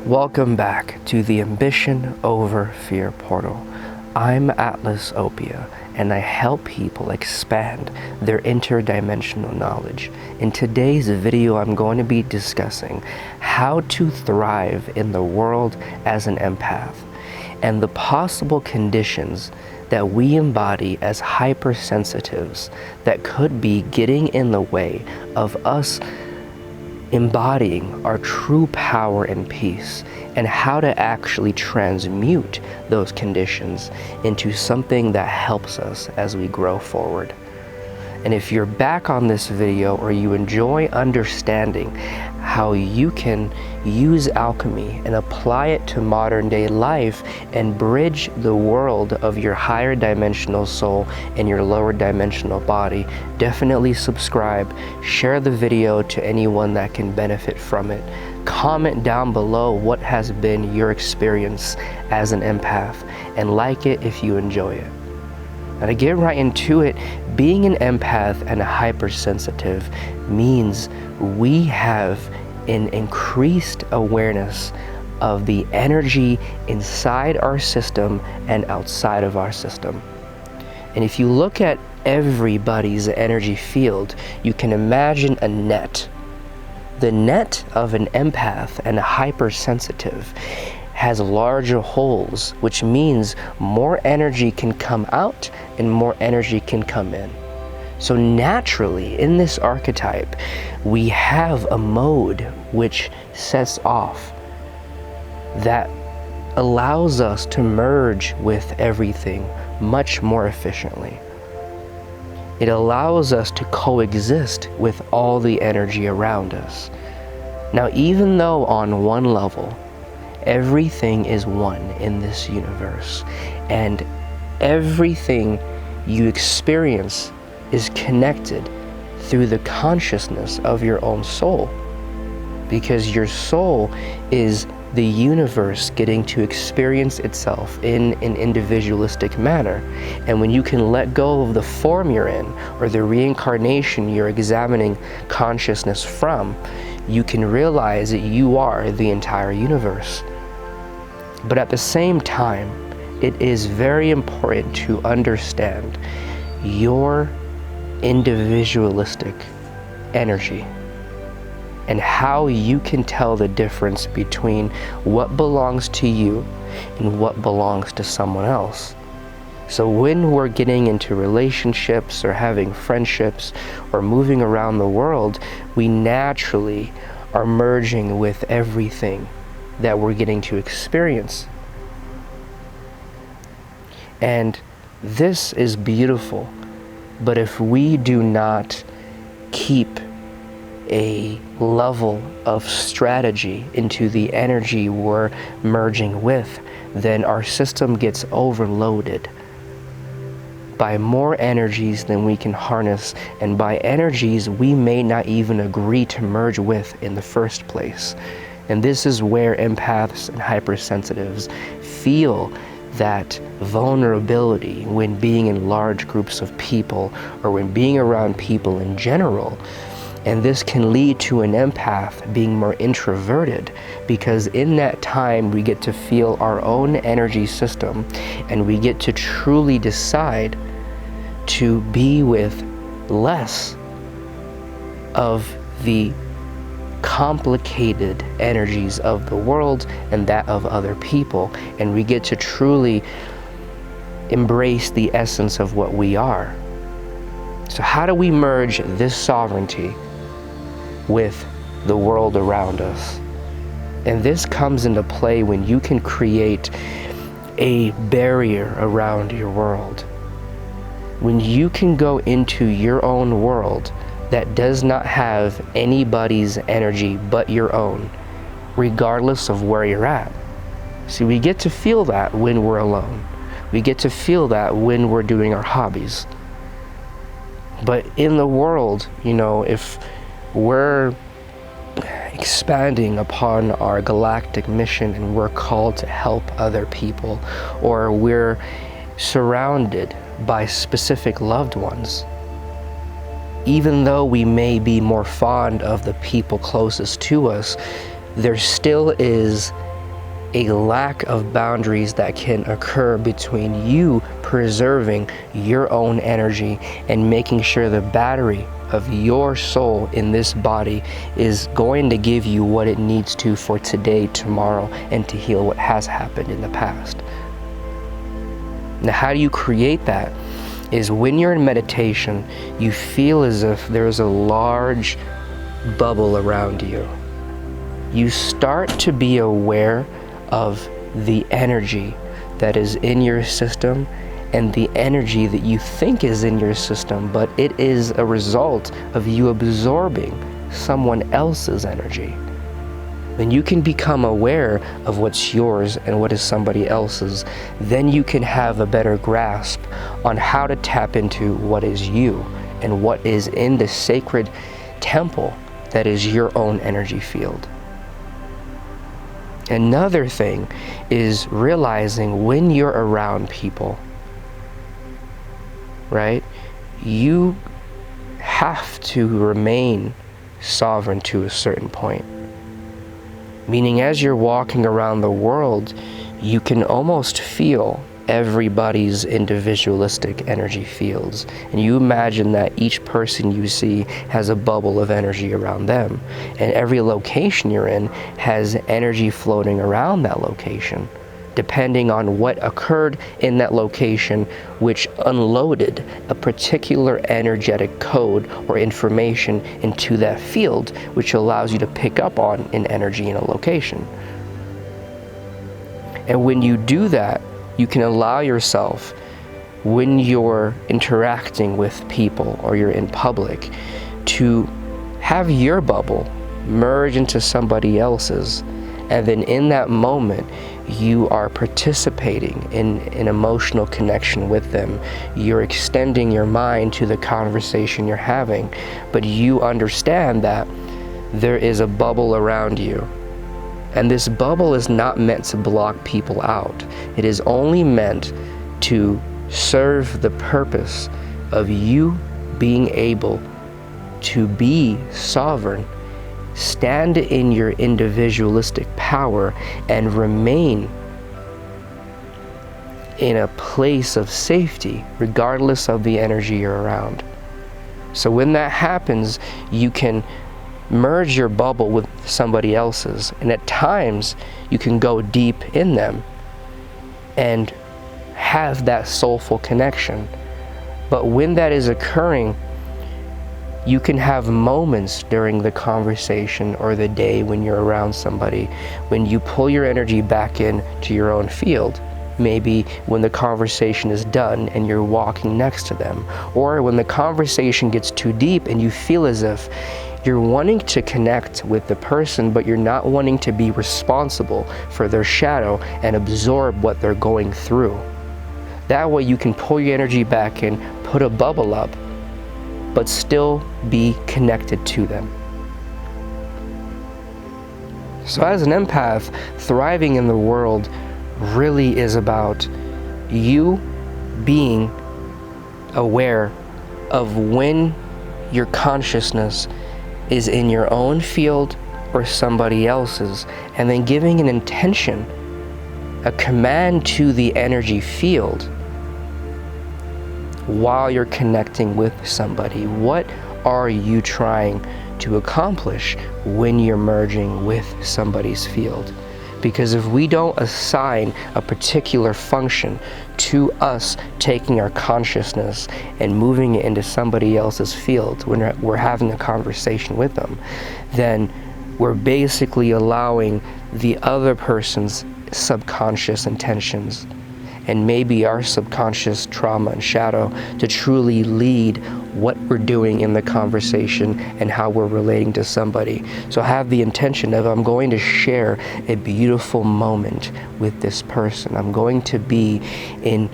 Welcome back to the Ambition Over Fear portal. I'm Atlas Opia, and I help people expand their interdimensional knowledge. In today's video, I'm going to be discussing how to thrive in the world as an empath and the possible conditions that we embody as hypersensitives that could be getting in the way of us embodying our true power and peace, and how to actually transmute those conditions into something that helps us as we grow forward. And if you're back on this video, or you enjoy understanding how you can use alchemy and apply it to modern day life and bridge the world of your higher dimensional soul and your lower dimensional body, definitely subscribe, share the video to anyone that can benefit from it. Comment down below what has been your experience as an empath, and like it if you enjoy it. Now, to get right into it, being an empath and a hypersensitive means we have an increased awareness of the energy inside our system and outside of our system. And if you look at everybody's energy field, you can imagine a net. The net of an empath and a hypersensitive has larger holes, which means more energy can come out and more energy can come in. So naturally, in this archetype, we have a mode which sets off that allows us to merge with everything much more efficiently. It allows us to coexist with all the energy around us. Now, even though on one level, everything is one in this universe, and everything you experience is connected through the consciousness of your own soul, because your soul is the universe getting to experience itself in an individualistic manner. And when you can let go of the form you're in, or the reincarnation you're examining consciousness from, you can realize that you are the entire universe. But at the same time, it is very important to understand your individualistic energy and how you can tell the difference between what belongs to you and what belongs to someone else. So when we're getting into relationships or having friendships or moving around the world, we naturally are merging with everything that we're getting to experience. And this is beautiful, but if we do not keep a level of strategy into the energy we're merging with, then our system gets overloaded by more energies than we can harness, and by energies we may not even agree to merge with in the first place. And this is where empaths and hypersensitives feel that vulnerability when being in large groups of people, or when being around people in general. And this can lead to an empath being more introverted, because in that time we get to feel our own energy system, and we get to truly decide to be with less of the complicated energies of the world and that of other people, and we get to truly embrace the essence of what we are. So how do we merge this sovereignty with the world around us? And this comes into play when you can create a barrier around your world. When you can go into your own world that does not have anybody's energy but your own, regardless of where you're at. See, we get to feel that when we're alone. We get to feel that when we're doing our hobbies. But in the world, you know, if we're expanding upon our galactic mission and we're called to help other people, or we're surrounded by specific loved ones, even though we may be more fond of the people closest to us, there still is a lack of boundaries that can occur between you preserving your own energy and making sure the battery of your soul in this body is going to give you what it needs to for today, tomorrow, and to heal what has happened in the past. Now, how do you create that? Is when you're in meditation, you feel as if there's a large bubble around you. You start to be aware of the energy that is in your system and the energy that you think is in your system, but it is a result of you absorbing someone else's energy. When you can become aware of what's yours and what is somebody else's, then you can have a better grasp on how to tap into what is you and what is in the sacred temple that is your own energy field. Another thing is realizing when you're around people, right? You have to remain sovereign to a certain point. Meaning, as you're walking around the world, you can almost feel everybody's individualistic energy fields. And you imagine that each person you see has a bubble of energy around them. And every location you're in has energy floating around that location, depending on what occurred in that location, which unloaded a particular energetic code or information into that field, which allows you to pick up on an energy in a location. And when you do that, you can allow yourself, when you're interacting with people or you're in public, to have your bubble merge into somebody else's. And then in that moment, you are participating in an emotional connection with them. You're extending your mind to the conversation you're having, but you understand that there is a bubble around you. And this bubble is not meant to block people out. It is only meant to serve the purpose of you being able to be sovereign, stand in your individualistic power, and remain in a place of safety, regardless of the energy you're around. So when that happens, you can merge your bubble with somebody else's, and at times you can go deep in them and have that soulful connection. But when that is occurring, you can have moments during the conversation or the day when you're around somebody when you pull your energy back in to your own field. Maybe when the conversation is done and you're walking next to them, or when the conversation gets too deep and you feel as if you're wanting to connect with the person, but you're not wanting to be responsible for their shadow and absorb what they're going through. That way you can pull your energy back in, put a bubble up, but still be connected to them. So as an empath, thriving in the world really is about you being aware of when your consciousness is in your own field or somebody else's, and then giving an intention, a command to the energy field while you're connecting with somebody. What are you trying to accomplish when you're merging with somebody's field? Because if we don't assign a particular function to us taking our consciousness and moving it into somebody else's field when we're having a conversation with them, then we're basically allowing the other person's subconscious intentions and maybe our subconscious trauma and shadow to truly lead what we're doing in the conversation and how we're relating to somebody. So have the intention of, I'm going to share a beautiful moment with this person. I'm going to be in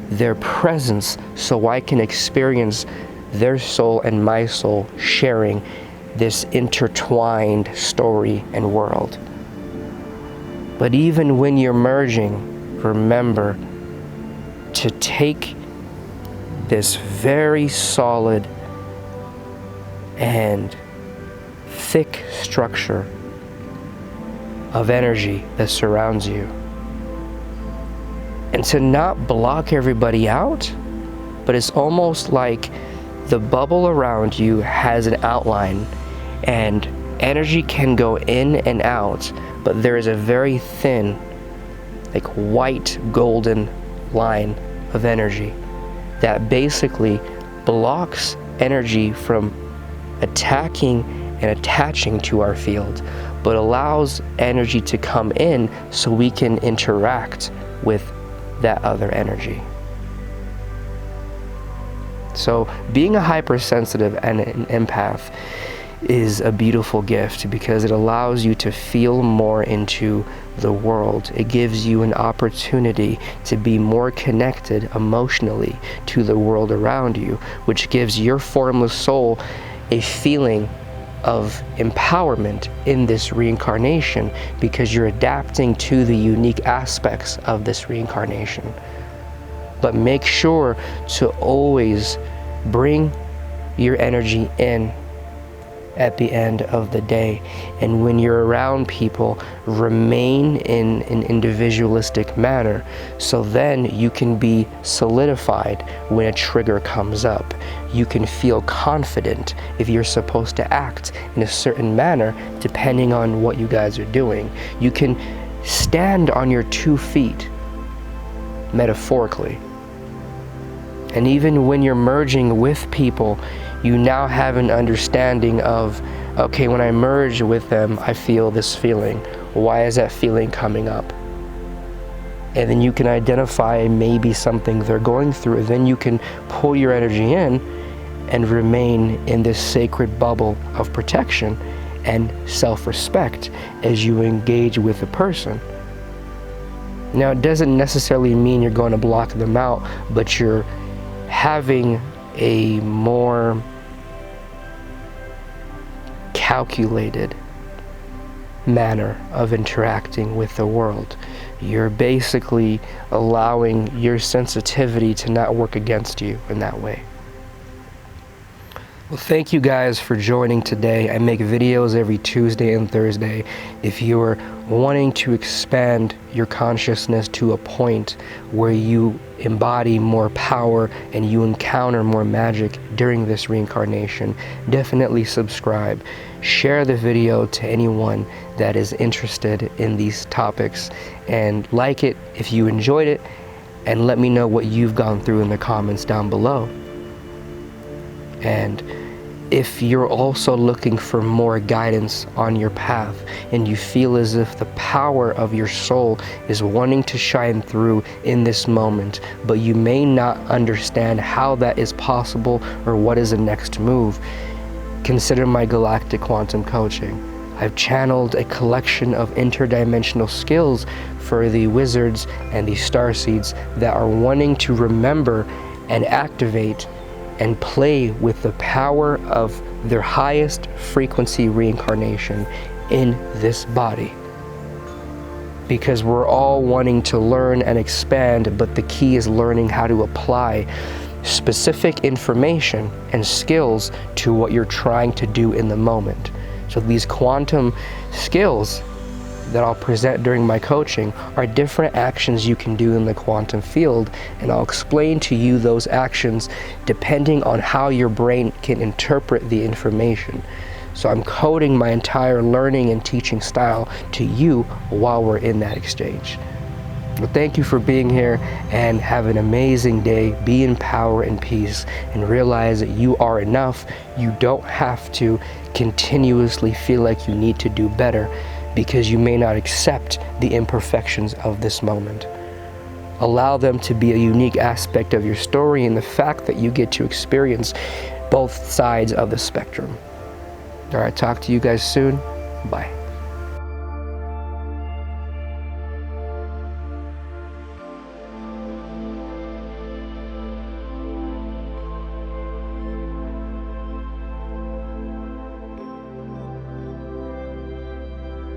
their presence so I can experience their soul and my soul sharing this intertwined story and world. But even when you're merging, remember to take this very solid and thick structure of energy that surrounds you. And to not block everybody out, but it's almost like the bubble around you has an outline, and energy can go in and out, but there is a very thin, like white golden line of energy that basically blocks energy from attacking and attaching to our field, but allows energy to come in so we can interact with that other energy. So being a hypersensitive and an empath is a beautiful gift because it allows you to feel more into the world. It gives you an opportunity to be more connected emotionally to the world around you, which gives your formless soul a feeling of empowerment in this reincarnation because you're adapting to the unique aspects of this reincarnation. But make sure to always bring your energy in at the end of the day. And when you're around people, remain in an individualistic manner, so then you can be solidified when a trigger comes up. You can feel confident if you're supposed to act in a certain manner depending on what you guys are doing. You can stand on your 2 feet, metaphorically. And even when you're merging with people, you now have an understanding of, okay, when I merge with them, I feel this feeling. Why is that feeling coming up? And then you can identify maybe something they're going through. Then you can pull your energy in and remain in this sacred bubble of protection and self-respect as you engage with the person. Now, it doesn't necessarily mean you're going to block them out, but you're having a more calculated manner of interacting with the world. You're basically allowing your sensitivity to not work against you in that way. Well, thank you guys for joining today. I make videos every Tuesday and Thursday. If you're wanting to expand your consciousness to a point where you embody more power and you encounter more magic during this reincarnation, definitely subscribe. Share the video to anyone that is interested in these topics, and like it if you enjoyed it, and let me know what you've gone through in the comments down below. And if you're also looking for more guidance on your path and you feel as if the power of your soul is wanting to shine through in this moment, but you may not understand how that is possible or what is the next move, consider my galactic quantum coaching. I've channeled a collection of interdimensional skills for the wizards and the starseeds that are wanting to remember and activate and play with the power of their highest frequency reincarnation in this body. Because we're all wanting to learn and expand, but the key is learning how to apply specific information and skills to what you're trying to do in the moment. So these quantum skills that I'll present during my coaching are different actions you can do in the quantum field, and I'll explain to you those actions depending on how your brain can interpret the information. So I'm coding my entire learning and teaching style to you while we're in that exchange. Well, thank you for being here, and have an amazing day. Be in power and peace, and realize that you are enough. You don't have to continuously feel like you need to do better, because you may not accept the imperfections of this moment. Allow them to be a unique aspect of your story, and the fact that you get to experience both sides of the spectrum. All right, talk to you guys soon. Bye.